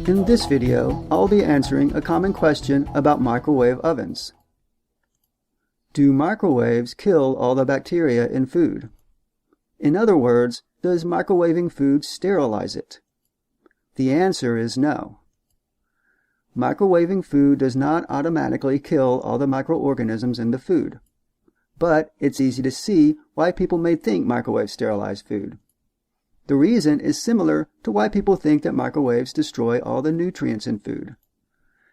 In this video, I'll be answering a common question about microwave ovens. Do microwaves kill all the bacteria in food? In other words, does microwaving food sterilize it? The answer is no. Microwaving food does not automatically kill all the microorganisms in the food. But it's easy to see why people may think microwaves sterilize food. The reason is similar to why people think that microwaves destroy all the nutrients in food.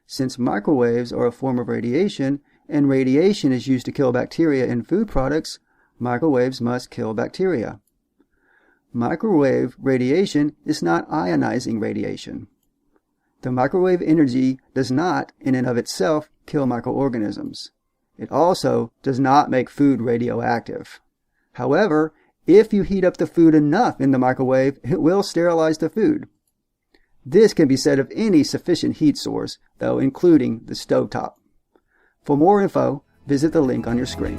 Since microwaves are a form of radiation, and radiation is used to kill bacteria in food products, microwaves must kill bacteria. Microwave radiation is not ionizing radiation. The microwave energy does not, in and of itself, kill microorganisms. It also does not make food radioactive. However, if you heat up the food enough in the microwave, it will sterilize the food. This can be said of any sufficient heat source, though including the stovetop. For more info, visit the link on your screen.